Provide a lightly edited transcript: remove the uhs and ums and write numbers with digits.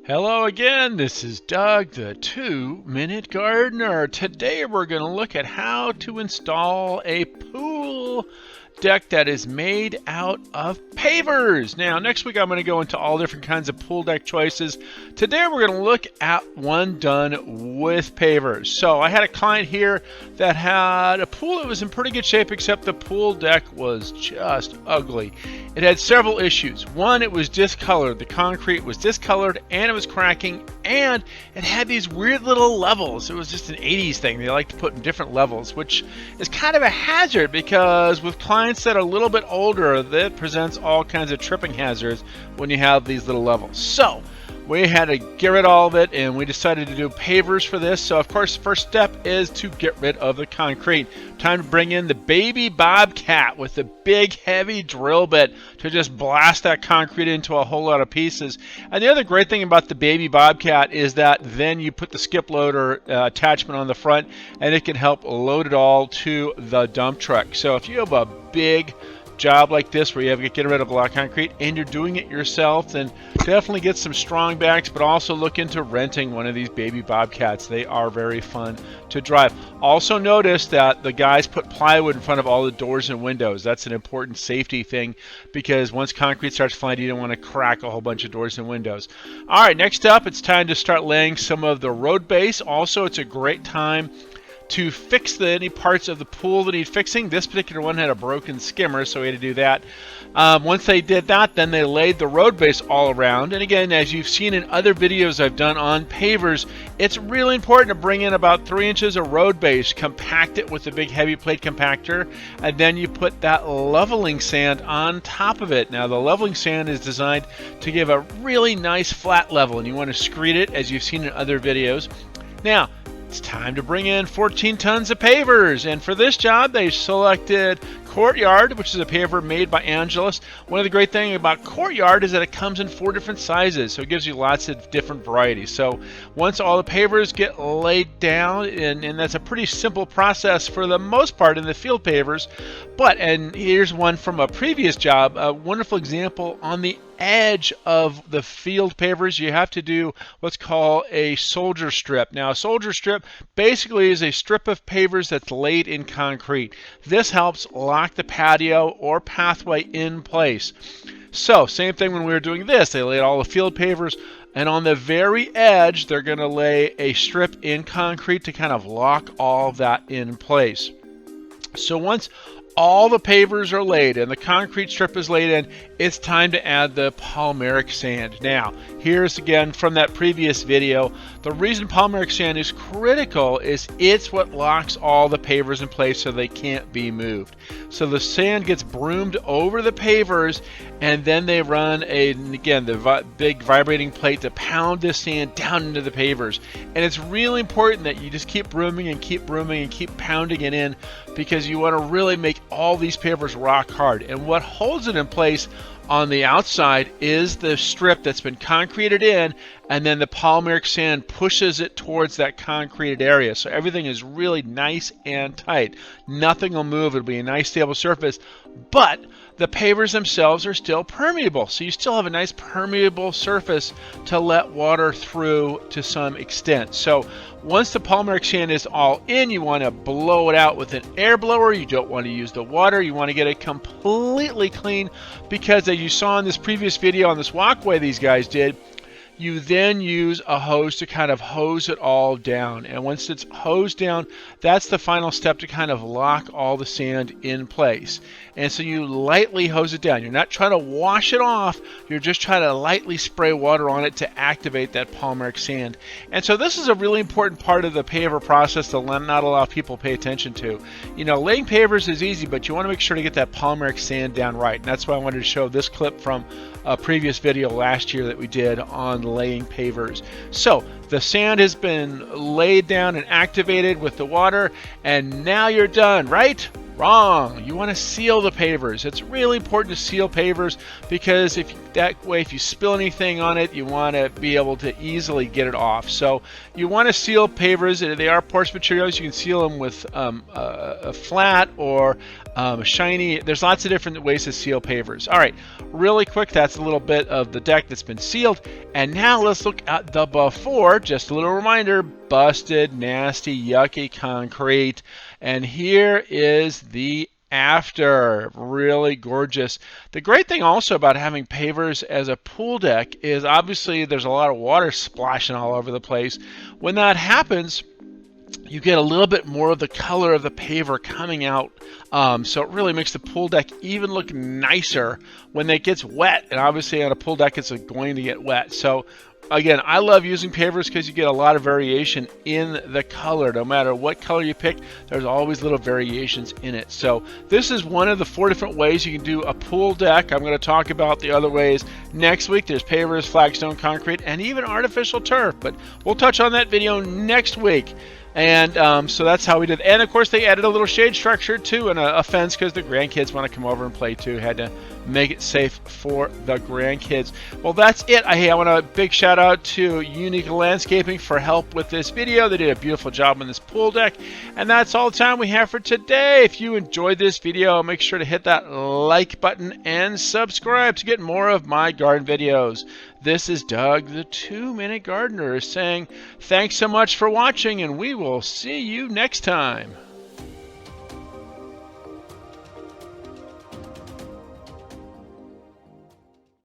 Hello again, this is Doug, the 2-Minute Gardener. Today we're going to look at how to install a pool deck that is made out of pavers. Now, next week I'm going to go into all different kinds of pool deck choices. Today we're going to look at one done with pavers. So I had a client here that had a pool that was in pretty good shape, except the pool deck was just ugly. It had several issues. One, it was discolored. The concrete was discolored and it was cracking, and it had these weird little levels. It was just an 80s thing. They like to put in different levels, which is kind of a hazard because with clients that are a little bit older, that presents all kinds of tripping hazards when you have these little levels. So we had to get rid of all of it, and we decided to do pavers for this. So of course the first step is to get rid of the concrete. Time to bring in the baby bobcat with the big heavy drill bit to just blast that concrete into a whole lot of pieces. And the other great thing about the baby bobcat is that then you put the skip loader attachment on the front, and it can help load it all to the dump truck. So if you have a big job like this where you have to get rid of a lot of concrete and you're doing it yourself, then definitely get some strong backs, but also look into renting one of these baby bobcats. They are very fun to drive. Also notice that the guys put plywood in front of all the doors and windows. That's an important safety thing because once concrete starts flying, you don't want to crack a whole bunch of doors and windows. All right, next up, it's time to start laying some of the road base. Also, it's a great time to fix any parts of the pool that need fixing. This particular one had a broken skimmer, so we had to do that. Once they did that, then they laid the road base all around. And again, as you've seen in other videos I've done on pavers, it's really important to bring in about 3 inches of road base, compact it with a big heavy plate compactor, and then you put that leveling sand on top of it. Now the leveling sand is designed to give a really nice flat level, and you want to screed it as you've seen in other videos. Now, it's time to bring in 14 tons of pavers, and for this job they selected Courtyard, which is a paver made by Angelus. One of the great things about Courtyard is that it comes in 4 different sizes, so it gives you lots of different varieties. So once all the pavers get laid down, and that's a pretty simple process for the most part in the field pavers, and here's one from a previous job, a wonderful example. On the edge of the field pavers, you have to do what's called a soldier strip. Now, a soldier strip basically is a strip of pavers that's laid in concrete. This helps lock the patio or pathway in place. So, same thing when we were doing this. They laid all the field pavers, and on the very edge, they're going to lay a strip in concrete to kind of lock all of that in place. So once all the pavers are laid and the concrete strip is laid in, it's time to add the polymeric sand. Now, here's again from that previous video. The reason polymeric sand is critical is it's what locks all the pavers in place so they can't be moved. So the sand gets broomed over the pavers, and then they run the big vibrating plate to pound this sand down into the pavers. And it's really important that you just keep brooming and keep brooming and keep pounding it in, because you want to really make all these pavers rock hard. And what holds it in place on the outside is the strip that's been concreted in, and then the polymeric sand pushes it towards that concreted area. So everything is really nice and tight. Nothing will move. It'll be a nice stable surface, but the pavers themselves are still permeable. So you still have a nice permeable surface to let water through to some extent. So once the polymeric sand is all in, you want to blow it out with an air blower. You don't want to use the water. You want to get it completely clean, because as you saw in this previous video on this walkway these guys did, you then use a hose to kind of hose it all down. And once it's hosed down, that's the final step to kind of lock all the sand in place. And so you lightly hose it down. You're not trying to wash it off. You're just trying to lightly spray water on it to activate that polymeric sand. And so this is a really important part of the paver process that not a lot of people pay attention to. You know, laying pavers is easy, but you want to make sure to get that polymeric sand down right. And that's why I wanted to show this clip from a previous video last year that we did on laying pavers. So the sand has been laid down and activated with the water, and now you're done, right? Wrong. You want to seal the pavers. It's really important to seal pavers, because if That way, if you spill anything on it, you want to be able to easily get it off. So you want to seal pavers. They are porous materials. You can seal them with a flat or shiny. There's lots of different ways to seal pavers. All right, really quick, that's a little bit of the deck that's been sealed. And now let's look at the before. Just a little reminder, busted, nasty, yucky concrete. And here is the after. Really gorgeous. The great thing also about having pavers as a pool deck is obviously there's a lot of water splashing all over the place. When that happens, you get a little bit more of the color of the paver coming out. So it really makes the pool deck even look nicer when it gets wet. And obviously on a pool deck, it's going to get wet. So again, I love using pavers because you get a lot of variation in the color. No matter what color you pick, there's always little variations in it. So this is one of the 4 different ways you can do a pool deck. I'm going to talk about the other ways next week. There's pavers, flagstone concrete, and even artificial turf. But we'll touch on that video next week. And so that's how we did. And of course, they added a little shade structure too, and a fence because the grandkids want to come over and play too. Had to make it safe for the grandkids. Well, that's it. Hey, I want a big shout out to Unique Landscaping for help with this video. They did a beautiful job on this pool deck. And that's all the time we have for today. If you enjoyed this video, make sure to hit that like button and subscribe to get more of my garden videos. This is Doug, the 2-Minute Gardener, saying thanks so much for watching, and we will see you next time.